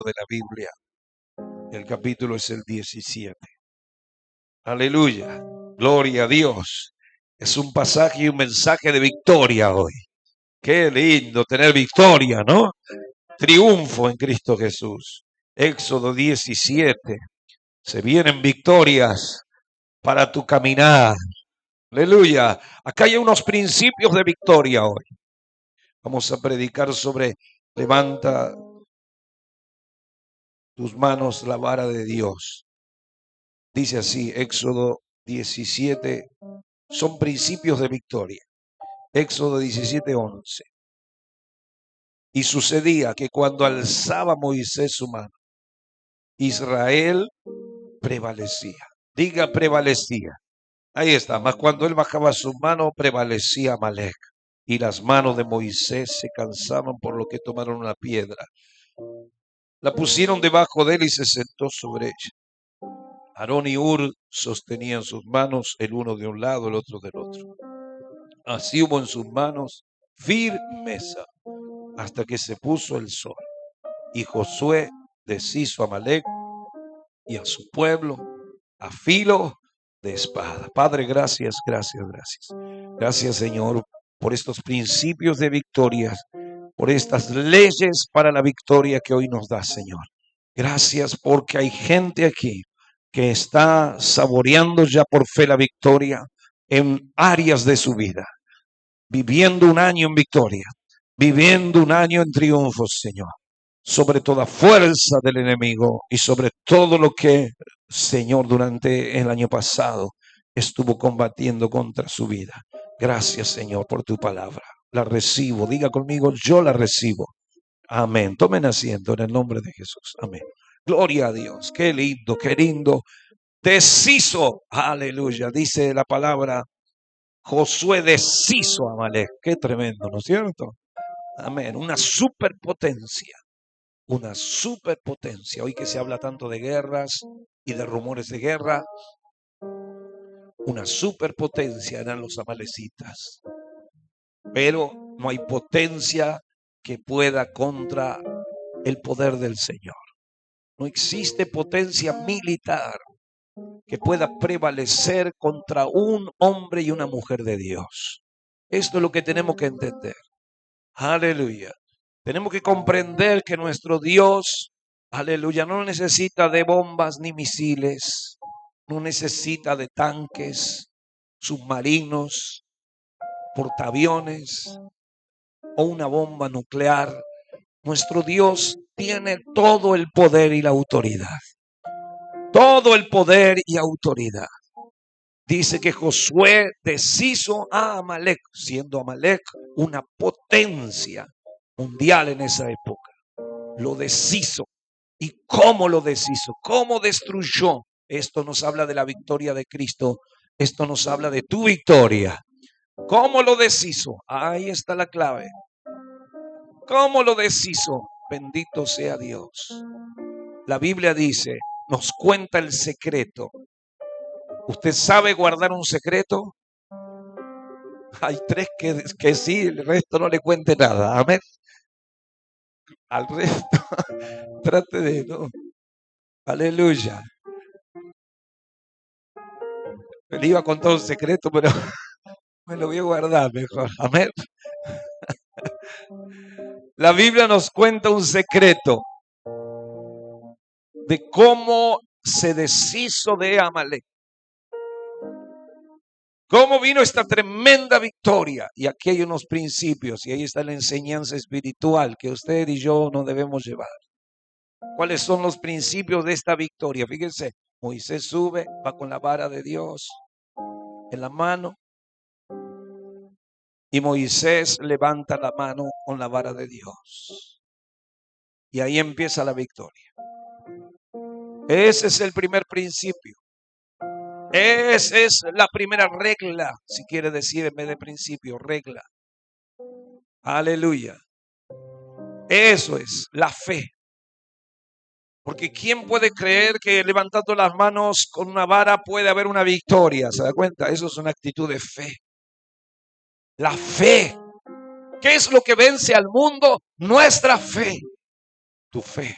de la Biblia. El capítulo es el 17. Aleluya. Gloria a Dios. Es un pasaje y un mensaje de victoria hoy. Qué lindo tener victoria, ¿no? Triunfo en Cristo Jesús. Éxodo 17. Se vienen victorias para tu caminar. Aleluya. Acá hay unos principios de victoria hoy. Vamos a predicar sobre levanta tus manos la vara de Dios. Dice así, Éxodo 17. Son principios de victoria. Éxodo 17:11. Y sucedía que cuando alzaba Moisés su mano, Israel prevalecía. Diga prevalecía. Ahí está. Mas cuando él bajaba su mano, prevalecía Amalec. Y las manos de Moisés se cansaban, por lo que tomaron una piedra. La pusieron debajo de él y se sentó sobre ella. Aarón y Hur sostenían sus manos, el uno de un lado, el otro del otro. Así hubo en sus manos firmeza hasta que se puso el sol. Y Josué deshizo a Amalec y a su pueblo a filo de espada. Padre, gracias, gracias, gracias. Gracias, Señor, por estos principios de victoria, por estas leyes para la victoria que hoy nos da, Señor. Gracias porque hay gente aquí que está saboreando ya por fe la victoria en áreas de su vida, viviendo un año en victoria, viviendo un año en triunfo, Señor, sobre toda fuerza del enemigo y sobre todo lo que, Señor, durante el año pasado estuvo combatiendo contra su vida. Gracias, Señor, por tu palabra. La recibo. Diga conmigo, yo la recibo. Amén. Tomen asiento en el nombre de Jesús. Amén. Gloria a Dios. Qué lindo, qué lindo. Deshizo. Aleluya. Dice la palabra, Josué deshizo a Amalec. Qué tremendo, ¿no es cierto? Amén. Una superpotencia. Una superpotencia. Hoy que se habla tanto de guerras y de rumores de guerra, una superpotencia eran los amalecitas. Pero no hay potencia que pueda contra el poder del Señor. No existe potencia militar que pueda prevalecer contra un hombre y una mujer de Dios. Esto es lo que tenemos que entender. Aleluya. Tenemos que comprender que nuestro Dios, aleluya, no necesita de bombas ni misiles, no necesita de tanques, submarinos, portaaviones o una bomba nuclear. Nuestro Dios tiene todo el poder y la autoridad. Todo el poder y autoridad. Dice que Josué deshizo a Amalec, siendo Amalec una potencia mundial en esa época. Lo deshizo. ¿Y cómo lo deshizo? ¿Cómo destruyó? Esto nos habla de la victoria de Cristo. Esto nos habla de tu victoria. ¿Cómo lo deshizo? Ahí está la clave. ¿Cómo lo deshizo? Bendito sea Dios. La Biblia dice, nos cuenta el secreto. ¿Usted sabe guardar un secreto? Hay tres que sí, el resto no le cuente nada. Amén. Al resto, trate de no. Aleluya. Le iba a contar un secreto, pero me lo voy a guardar mejor. Amén. La Biblia nos cuenta un secreto de cómo se deshizo de Amalec. ¿Cómo vino esta tremenda victoria? Y aquí hay unos principios y ahí está la enseñanza espiritual que usted y yo no debemos llevar. ¿Cuáles son los principios de esta victoria? Fíjense, Moisés sube, va con la vara de Dios en la mano y Moisés levanta la mano con la vara de Dios. Y ahí empieza la victoria. Ese es el primer principio. Esa es la primera regla, si quiere decir en vez de principio, regla. Aleluya. Eso es la fe. Porque ¿quién puede creer que levantando las manos con una vara puede haber una victoria? ¿Se da cuenta? Eso es una actitud de fe. La fe. ¿Qué es lo que vence al mundo? Nuestra fe. Tu fe.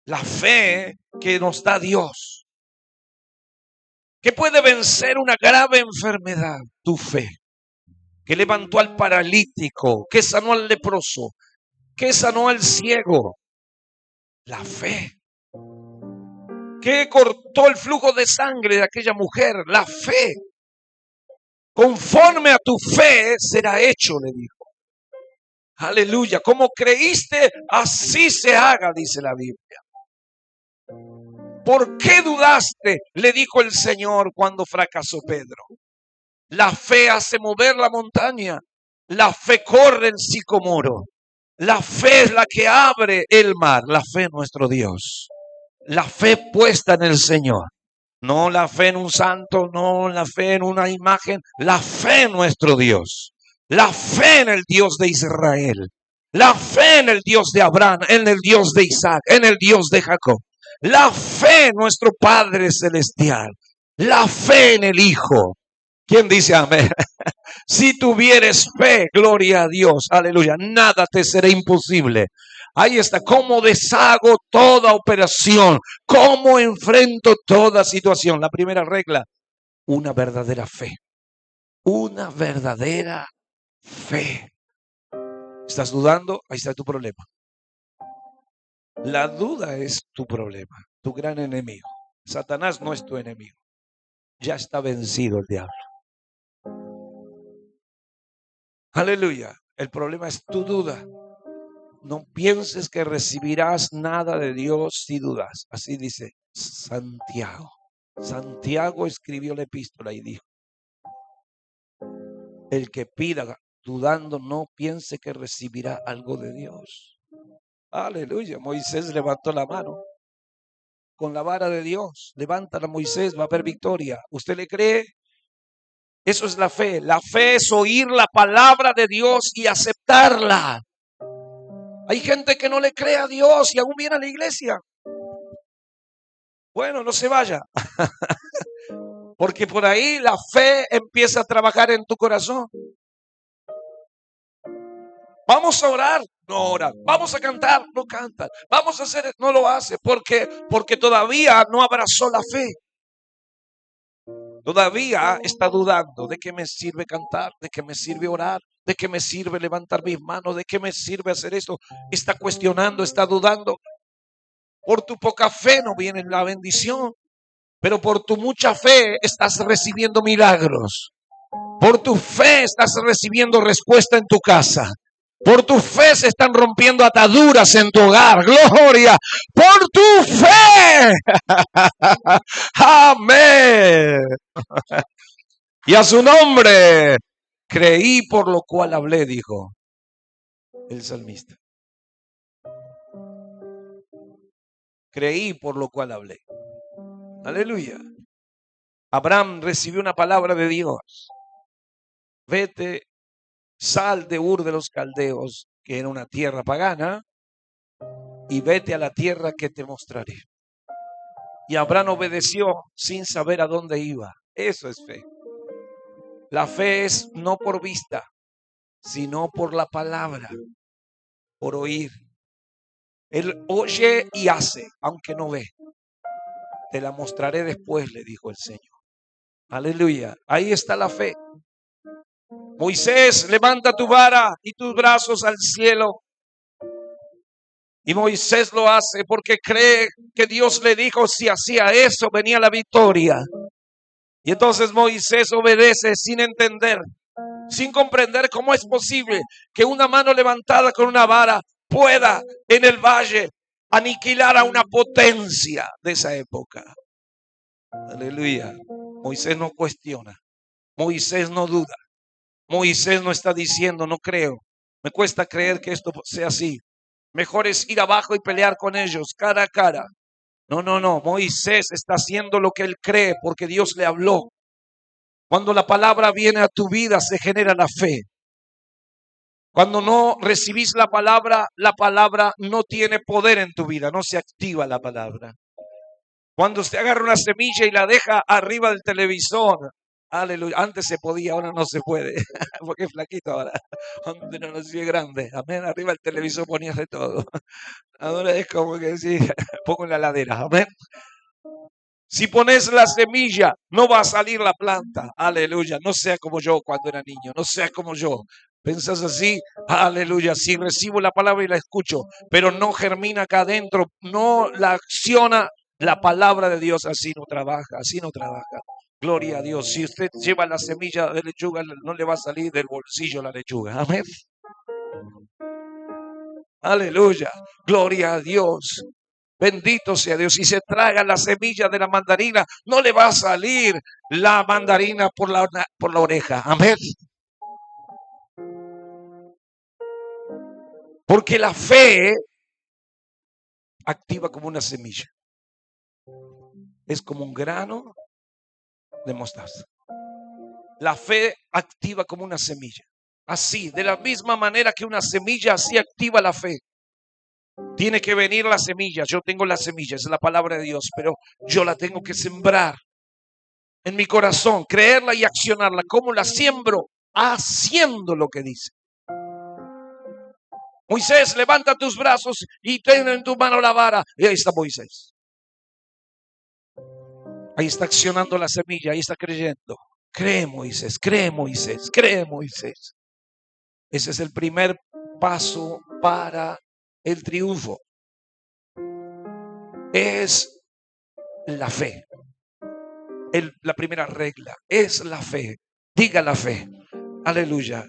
La fe que nos da Dios, que puede vencer una grave enfermedad. Tu fe, que levantó al paralítico, que sanó al leproso, que sanó al ciego. La fe, que cortó el flujo de sangre de aquella mujer. La fe, conforme a tu fe será hecho, le dijo. Aleluya, como creíste, así se haga, dice la Biblia. ¿Por qué dudaste? Le dijo el Señor cuando fracasó Pedro. La fe hace mover la montaña. La fe corre el sicomoro. La fe es la que abre el mar. La fe es nuestro Dios. La fe puesta en el Señor. No la fe en un santo, no la fe en una imagen. La fe en nuestro Dios. La fe en el Dios de Israel. La fe en el Dios de Abraham, en el Dios de Isaac, en el Dios de Jacob. La fe en nuestro Padre Celestial. La fe en el Hijo. ¿Quién dice amén? Si tuvieres fe, gloria a Dios, aleluya, nada te será imposible. Ahí está, cómo deshago toda operación, cómo enfrento toda situación. La primera regla, una verdadera fe. Una verdadera fe. ¿Estás dudando? Ahí está tu problema. La duda es tu problema, tu gran enemigo. Satanás no es tu enemigo. Ya está vencido el diablo. Aleluya. El problema es tu duda. No pienses que recibirás nada de Dios si dudas. Así dice Santiago. Santiago escribió la epístola y dijo: el que pida dudando no piense que recibirá algo de Dios. Aleluya. Moisés levantó la mano con la vara de Dios. Levántala, Moisés, va a haber victoria. ¿Usted le cree? Eso es la fe. La fe es oír la palabra de Dios y aceptarla. Hay gente que no le cree a Dios y aún viene a la iglesia. Bueno, no se vaya. Porque por ahí la fe empieza a trabajar en tu corazón. Vamos a orar, no oran. Vamos a cantar, no cantan. Vamos a hacer, no lo hace. Porque todavía no abrazó la fe. Todavía está dudando. ¿De qué me sirve cantar? ¿De qué me sirve orar? ¿De qué me sirve levantar mis manos? ¿De qué me sirve hacer esto? Está cuestionando, está dudando. Por tu poca fe no viene la bendición, pero por tu mucha fe estás recibiendo milagros. Por tu fe estás recibiendo respuesta en tu casa. Por tu fe se están rompiendo ataduras en tu hogar. Gloria. Por tu fe. Amén. Y a su nombre creí, por lo cual hablé, dijo el salmista. Creí, por lo cual hablé. Aleluya. Abraham recibió una palabra de Dios. Vete, sal de Ur de los Caldeos, que era una tierra pagana, y vete a la tierra que te mostraré. Y Abraham obedeció sin saber a dónde iba. Eso es fe. La fe es no por vista, sino por la palabra, por oír. Él oye y hace, aunque no ve. Te la mostraré después, le dijo el Señor. Aleluya. Ahí está la fe. Moisés, levanta tu vara y tus brazos al cielo. Y Moisés lo hace porque cree que Dios le dijo si hacía eso venía la victoria. Y entonces Moisés obedece sin entender, sin comprender cómo es posible que una mano levantada con una vara pueda en el valle aniquilar a una potencia de esa época. Aleluya. Moisés no cuestiona. Moisés no duda. Moisés no está diciendo, no creo. Me cuesta creer que esto sea así. Mejor es ir abajo y pelear con ellos cara a cara. No. Moisés está haciendo lo que él cree porque Dios le habló. Cuando la palabra viene a tu vida se genera la fe. Cuando no recibís la palabra no tiene poder en tu vida, no se activa la palabra. Cuando usted agarra una semilla y la deja arriba del televisor, aleluya, antes se podía, ahora no se puede, porque es flaquito ahora, donde no nació grande, amén, arriba del televisor ponías de todo, Ahora es como que decir, pongo en la ladera. Amén. Si pones la semilla, no va a salir la planta. Aleluya. No sea como yo cuando era niño. No sea como yo. Pensás así, aleluya. Si recibo la palabra y la escucho, pero no germina acá adentro, no la acciona, la palabra de Dios así no trabaja, así no trabaja. Gloria a Dios. Si usted lleva la semilla de lechuga, no le va a salir del bolsillo la lechuga. Amén. Aleluya. Gloria a Dios. Bendito sea Dios. Si se traga la semilla de la mandarina, no le va a salir la mandarina por la oreja. Amén. Porque la fe activa como una semilla. Es como un grano de mostaza. La fe activa como una semilla. Así, de la misma manera que una semilla, así activa la fe. Tiene que venir la semilla. Yo tengo la semilla, es la palabra de Dios, pero yo la tengo que sembrar en mi corazón, creerla y accionarla. ¿Cómo la siembro? Haciendo lo que dice. Moisés, levanta tus brazos y ten en tu mano la vara. Y ahí está Moisés. Ahí está accionando la semilla, ahí está creyendo. Cree Moisés, cree Moisés, cree Moisés. Ese es el primer paso para el triunfo. Es la fe. La primera regla es la fe. Diga la fe. Aleluya.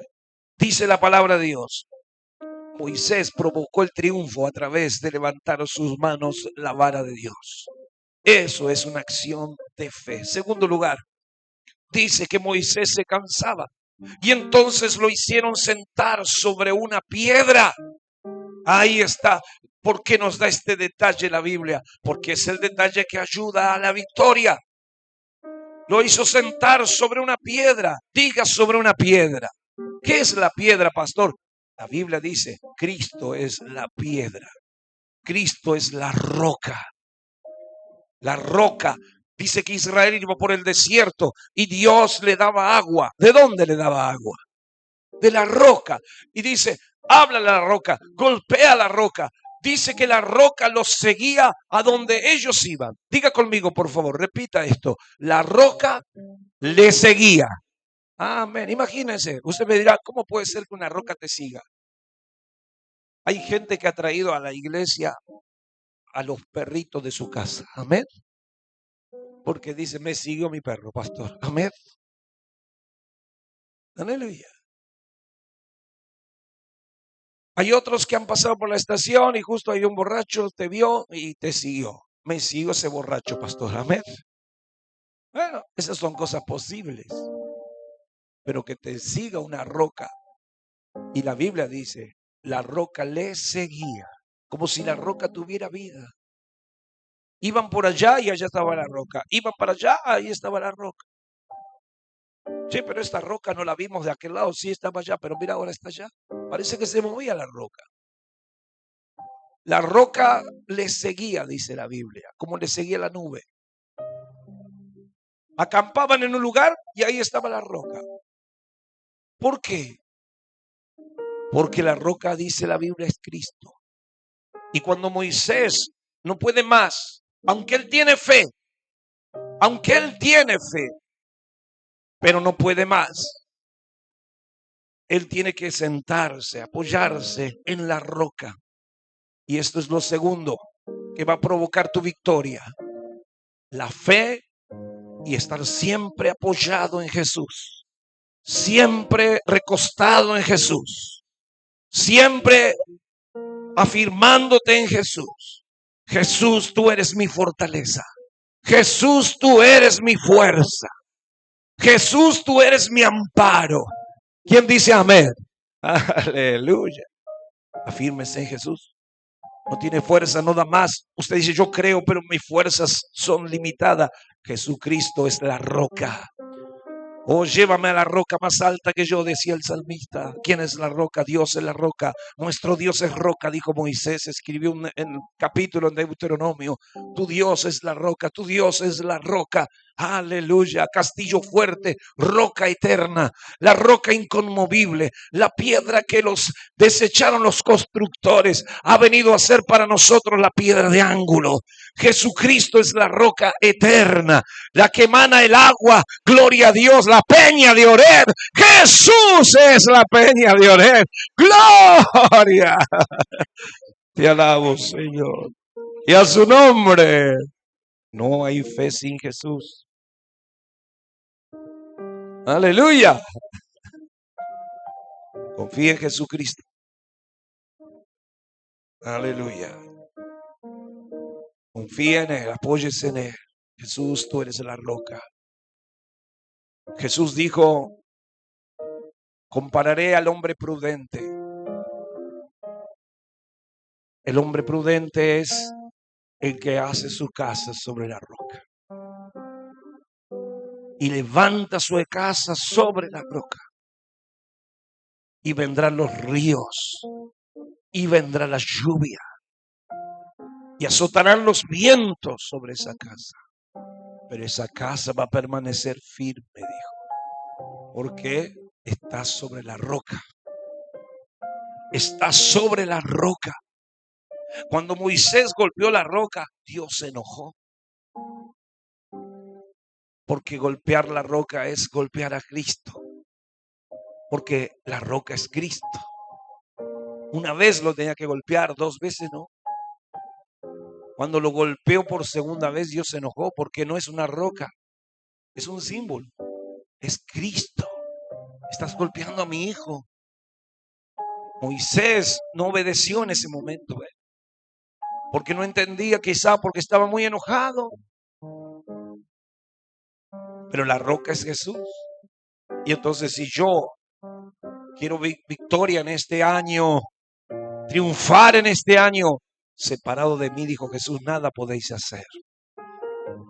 Dice la palabra de Dios. Moisés provocó el triunfo a través de levantar sus manos la vara de Dios. Eso es una acción de fe. Segundo lugar, dice que Moisés se cansaba y entonces lo hicieron sentar sobre una piedra. Ahí está. ¿Por qué nos da este detalle la Biblia? Porque es el detalle que ayuda a la victoria. Lo hizo sentar sobre una piedra. Diga sobre una piedra. ¿Qué es la piedra, pastor? La Biblia dice, Cristo es la piedra. Cristo es la roca. La roca. Dice que Israel iba por el desierto y Dios le daba agua. ¿De dónde le daba agua? De la roca. Y dice, háblale a la roca, golpea la roca. Dice que la roca los seguía a donde ellos iban. Diga conmigo, por favor, repita esto. La roca le seguía. Amén. Imagínense, usted me dirá, ¿cómo puede ser que una roca te siga? Hay gente que ha traído a la iglesia a los perritos de su casa. Amén. Porque dice, me siguió mi perro, pastor. Amén. Aleluya. Hay otros que han pasado por la estación y justo hay un borracho, te vio y te siguió. Me siguió ese borracho, pastor. Amén. Bueno, esas son cosas posibles. Pero que te siga una roca. Y la Biblia dice, la roca le seguía. Como si la roca tuviera vida. Iban por allá y allá estaba la roca. Iban para allá, ahí estaba la roca. Sí, pero esta roca no la vimos de aquel lado. Sí, estaba allá, pero mira, ahora está allá. Parece que se movía la roca. La roca le seguía, dice la Biblia, como le seguía la nube. Acampaban en un lugar y ahí estaba la roca. ¿Por qué? Porque la roca, dice la Biblia, es Cristo. Y cuando Moisés no puede más, aunque él tiene fe, pero no puede más, él tiene que sentarse, apoyarse en la roca. Y esto es lo segundo que va a provocar tu victoria. La fe y estar siempre apoyado en Jesús. Siempre recostado en Jesús. Siempre afirmándote en Jesús. Jesús, tú eres mi fortaleza. Jesús, tú eres mi fuerza. Jesús, tú eres mi amparo. ¿Quién dice amén? Aleluya. Afírmese en Jesús. No tiene fuerza, no da más. Usted dice, yo creo, pero mis fuerzas son limitadas. Jesucristo es la roca. Oh, llévame a la roca más alta que yo, decía el salmista. ¿Quién es la roca? Dios es la roca. Nuestro Dios es roca, dijo Moisés. Escribió en capítulo en Deuteronomio. Tu Dios es la roca, tu Dios es la roca. Aleluya, castillo fuerte, roca eterna, la roca inconmovible, la piedra que los desecharon los constructores, ha venido a ser para nosotros la piedra de ángulo. Jesucristo es la roca eterna, la que emana el agua, gloria a Dios, la peña de Oreb. Jesús es la peña de Oreb, gloria. Te alabo, Señor, y a su nombre. No hay fe sin Jesús. Aleluya. Confía en Jesucristo. Aleluya. Confía en Él, apóyese en Él. Jesús, tú eres la roca. Jesús dijo, compararé al hombre prudente. El hombre prudente es el que hace su casa sobre la roca y levanta su casa sobre la roca. Y vendrán los ríos y vendrá la lluvia y azotarán los vientos sobre esa casa, pero esa casa va a permanecer firme, dijo, porque está sobre la roca. Está sobre la roca. Cuando Moisés golpeó la roca, Dios se enojó, porque golpear la roca es golpear a Cristo, porque la roca es Cristo. Una vez lo tenía que golpear, 2 veces no. Cuando lo golpeó por segunda vez, Dios se enojó, porque no es una roca, es un símbolo, es Cristo. Estás golpeando a mi hijo. Moisés no obedeció en ese momento, porque no entendía, quizá porque estaba muy enojado. Pero la roca es Jesús. Y entonces, si yo quiero victoria en este año, triunfar en este año, separado de mí, dijo Jesús, nada podéis hacer.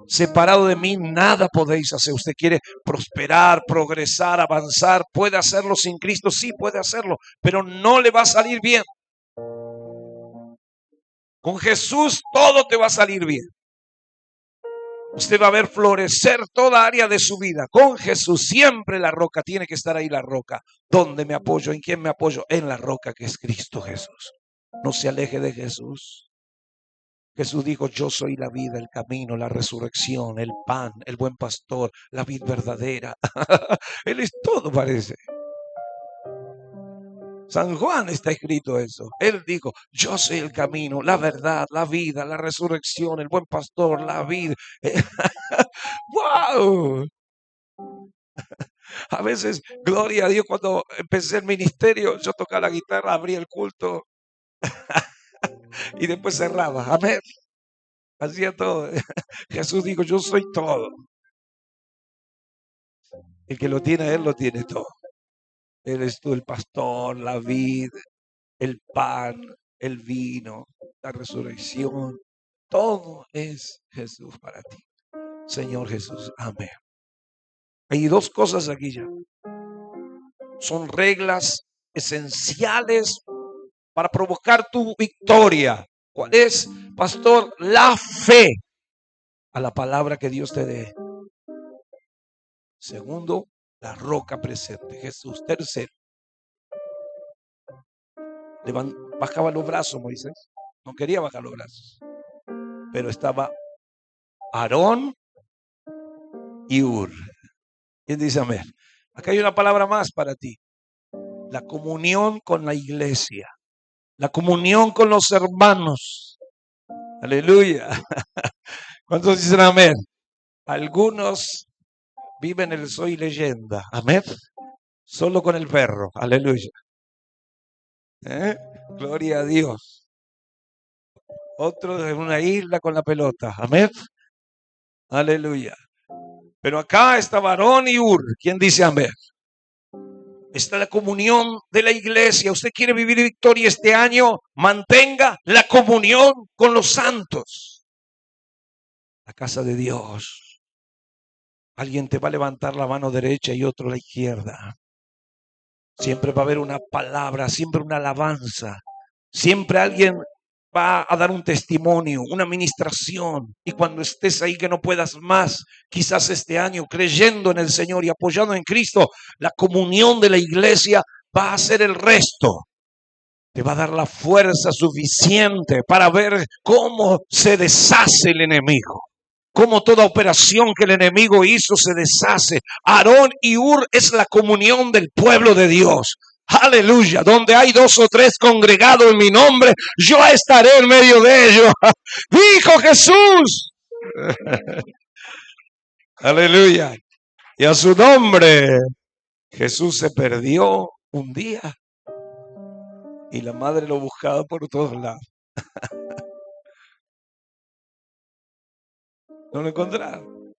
Separado de mí, nada podéis hacer. Usted quiere prosperar, progresar, avanzar, puede hacerlo sin Cristo, sí puede hacerlo, pero no le va a salir bien. Con Jesús todo te va a salir bien. Usted va a ver florecer toda área de su vida. Con Jesús, siempre la roca, tiene que estar ahí la roca. ¿Dónde me apoyo? ¿En quién me apoyo? En la roca que es Cristo Jesús. No se aleje de Jesús. Jesús dijo, yo soy la vida, el camino, la resurrección, el pan, el buen pastor, la vid verdadera. Él es todo, parece. San Juan está escrito eso. Él dijo, yo soy el camino, la verdad, la vida, la resurrección, el buen pastor, la vid. ¡Wow! A veces, gloria a Dios, cuando empecé el ministerio, yo tocaba la guitarra, abría el culto y después cerraba. Amén. Hacía todo. Jesús dijo, yo soy todo. El que lo tiene, Él lo tiene todo. Él es tú, el pastor, la vid, el pan, el vino, la resurrección. Todo es Jesús para ti. Señor Jesús, amén. Hay 2 cosas aquí ya. Son reglas esenciales para provocar tu victoria. ¿Cuál es, pastor? La fe a la palabra que Dios te dé. Segundo, la roca presente, Jesús. Tercero, bajaba los brazos Moisés. No quería bajar los brazos, pero estaba Aarón y Ur. ¿Quién dice amén? Acá hay una palabra más para ti. La comunión con la iglesia. La comunión con los hermanos. Aleluya. ¿Cuántos dicen amén? Algunos viven el soy leyenda. Amén. Solo con el perro. Aleluya. Gloria a Dios. Otros en una isla con la pelota. Amén. Aleluya. Pero acá está Aarón y Ur. ¿Quién dice amén? Está la comunión de la iglesia. Usted quiere vivir victoria este año, mantenga la comunión con los santos. La casa de Dios. Alguien te va a levantar la mano derecha y otro la izquierda. Siempre va a haber una palabra, siempre una alabanza. Siempre alguien va a dar un testimonio, una administración. Y cuando estés ahí que no puedas más, quizás este año creyendo en el Señor y apoyando en Cristo, la comunión de la iglesia va a hacer el resto. Te va a dar la fuerza suficiente para ver cómo se deshace el enemigo. Cómo toda operación que el enemigo hizo se deshace. Aarón y Hur es la comunión del pueblo de Dios. Aleluya. Donde hay 2 o 3 congregados en mi nombre, yo estaré en medio de ellos. Dijo Jesús. Aleluya. Y a su nombre, Jesús se perdió un día. Y la madre lo buscaba por todos lados. No lo encontraron.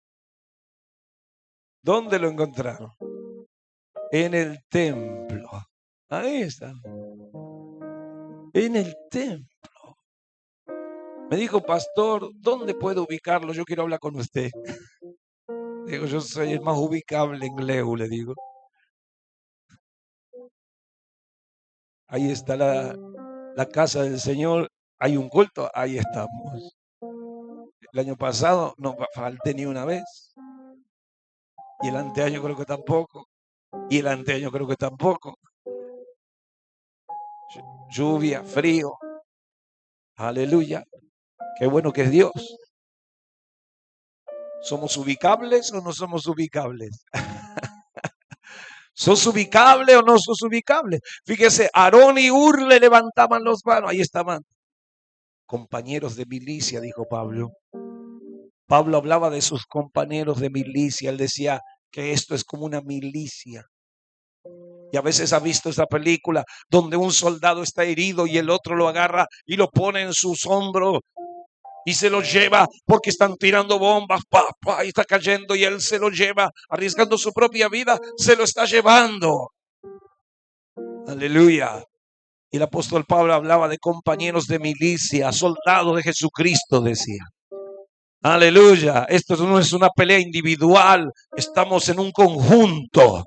¿Dónde lo encontraron? En el templo. Ahí está. En el templo. Me dijo, pastor, ¿dónde puedo ubicarlo? Yo quiero hablar con usted. Digo, yo soy el más ubicable en Leu, le digo. Ahí está la casa del Señor. Hay un culto, ahí estamos. El año pasado no falté ni una vez. Y el anteaño creo que tampoco. Y el anteaño creo que tampoco. Lluvia, frío. Aleluya. Qué bueno que es Dios. ¿Somos ubicables o no somos ubicables? ¿Sos ubicable o no sos ubicable? Fíjese, Aarón y Hur le levantaban los manos. Ahí estaban. Compañeros de milicia, dijo Pablo. Pablo hablaba de sus compañeros de milicia. Él decía que esto es como una milicia. Y a veces ha visto esa película donde un soldado está herido y el otro lo agarra y lo pone en sus hombros y se lo lleva porque están tirando bombas, y está cayendo y él se lo lleva, arriesgando su propia vida, se lo está llevando. Aleluya. Y el apóstol Pablo hablaba de compañeros de milicia, soldados de Jesucristo, decía. Aleluya. Esto no es una pelea individual, estamos en un conjunto.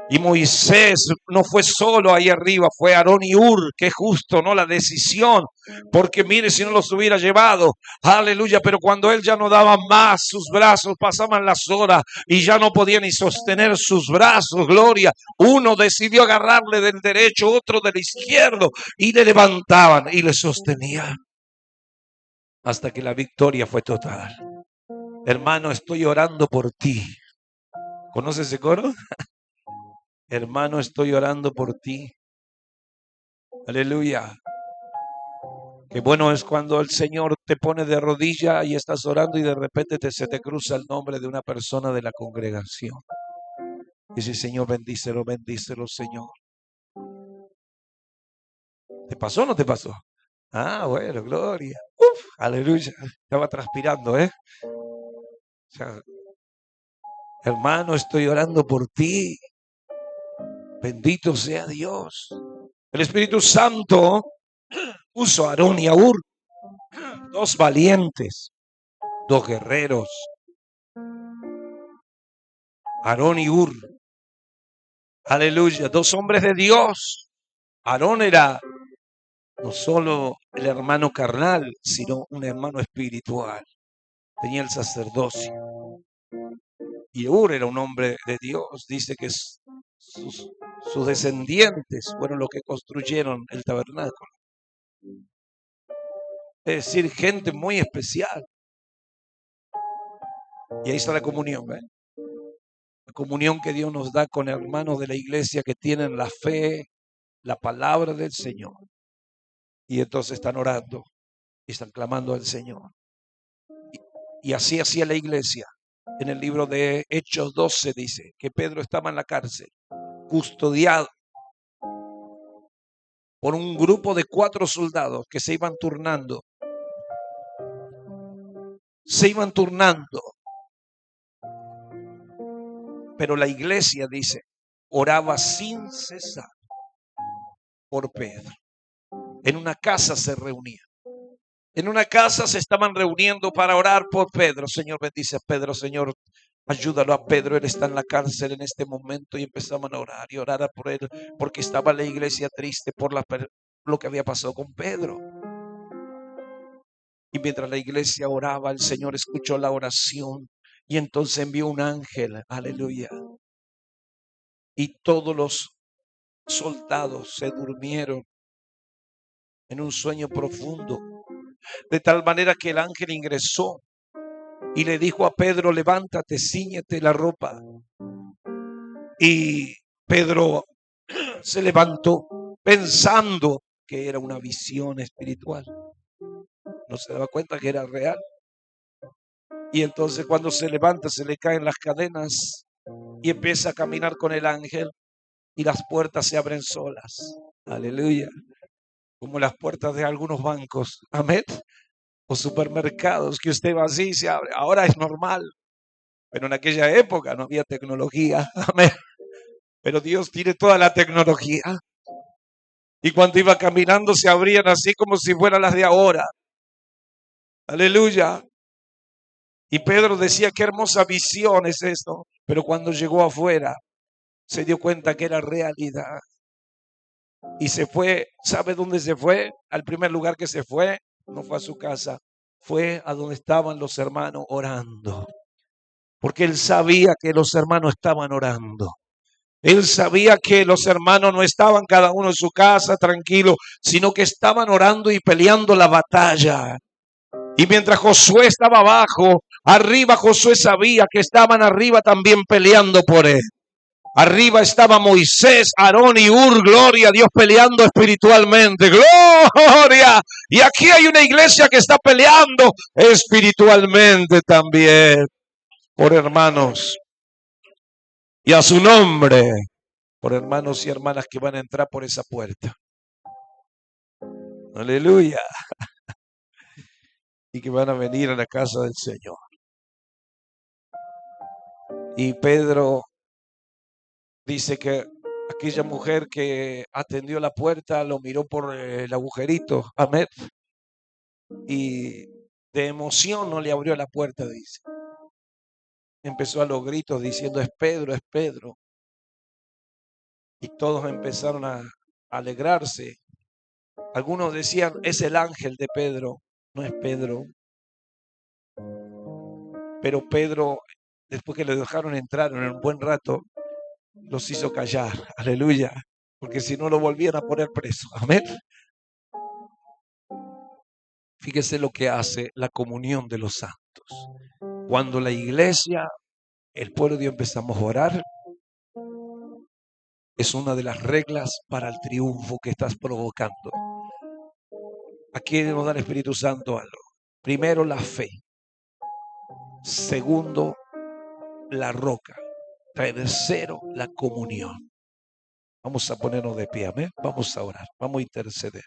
Y Moisés no fue solo ahí arriba, fue Aarón y Hur, que justo, ¿no? La decisión, porque mire si no los hubiera llevado, aleluya, pero cuando él ya no daba más, sus brazos pasaban las horas y ya no podía ni sostener sus brazos, gloria, uno decidió agarrarle del derecho, otro del izquierdo y le levantaban y le sostenían hasta que la victoria fue total. Hermano, estoy orando por ti. ¿Conoces ese coro? Hermano, estoy orando por ti. Aleluya. Qué bueno es cuando el Señor te pone de rodilla y estás orando y de repente se te cruza el nombre de una persona de la congregación. Dice, Señor, bendícelo, bendícelo, Señor. ¿Te pasó o no te pasó? Ah, bueno, gloria. Uf, aleluya. Estaba transpirando, ¿eh? O sea, hermano, estoy orando por ti. Bendito sea Dios. El Espíritu Santo puso a Aarón y a Hur, 2 valientes, 2 guerreros. Aarón y Hur. Aleluya, 2 hombres de Dios. Aarón era no solo el hermano carnal, sino un hermano espiritual. Tenía el sacerdocio. Y Hur era un hombre de Dios. Dice que sus descendientes fueron los que construyeron el tabernáculo. Es decir, gente muy especial. Y ahí está la comunión, ¿eh? La comunión que Dios nos da con hermanos de la iglesia que tienen la fe, la palabra del Señor. Y entonces están orando y están clamando al Señor. Y así hacía la iglesia. En el libro de Hechos 12 dice que Pedro estaba en la cárcel, custodiado por un grupo de 4 soldados que se iban turnando. Se iban turnando. Pero la iglesia, dice, oraba sin cesar por Pedro. En una casa se reunía. En una casa se estaban reuniendo para orar por Pedro. Señor, bendice a Pedro, Señor. Ayúdalo a Pedro, él está en la cárcel en este momento, y empezamos a orar y orar por él, porque estaba la iglesia triste por lo que había pasado con Pedro. Y mientras la iglesia oraba, el Señor escuchó la oración y entonces envió un ángel, aleluya. Y todos los soldados se durmieron en un sueño profundo, de tal manera que el ángel ingresó y le dijo a Pedro: levántate, cíñete la ropa. Y Pedro se levantó pensando que era una visión espiritual. No se daba cuenta que era real. Y entonces cuando se levanta, se le caen las cadenas y empieza a caminar con el ángel y las puertas se abren solas. Aleluya. Como las puertas de algunos bancos. Amén. O supermercados que usted va así y se abre. Ahora es normal. Pero en aquella época no había tecnología. Amén. Pero Dios tiene toda la tecnología. Y cuando iba caminando se abrían así como si fueran las de ahora. Aleluya. Y Pedro decía: qué hermosa visión es esto. Pero cuando llegó afuera, se dio cuenta que era realidad. Y se fue. ¿Sabe dónde se fue? Al primer lugar que se fue, no fue a su casa, fue a donde estaban los hermanos orando. Porque él sabía que los hermanos estaban orando. Él sabía que los hermanos no estaban cada uno en su casa tranquilo, sino que estaban orando y peleando la batalla. Y mientras Josué estaba abajo, arriba Josué sabía que estaban arriba también peleando por él. Arriba estaba Moisés, Aarón y Hur, gloria a Dios, peleando espiritualmente, gloria. Y aquí hay una iglesia que está peleando espiritualmente también por hermanos. Y a su nombre, por hermanos y hermanas que van a entrar por esa puerta. Aleluya. Y que van a venir a la casa del Señor. Y Pedro dice que aquella mujer que atendió la puerta lo miró por el agujerito, amén, y de emoción no le abrió la puerta, dice. Empezó a los gritos diciendo: es Pedro, es Pedro. Y todos empezaron a alegrarse. Algunos decían: es el ángel de Pedro. No es Pedro. Pero Pedro, después que le dejaron entrar en un buen rato, los hizo callar. Aleluya. Porque si no lo volvían a poner preso. Amén. Fíjese lo que hace la comunión de los santos. Cuando la iglesia, el pueblo de Dios, empezamos a orar, es una de las reglas para el triunfo que estás provocando. Aquí debemos dar al Espíritu Santo algo. Primero, la fe. Segundo, la roca. Tercero, la comunión. Vamos a ponernos de pie, amén. Vamos a orar, vamos a interceder.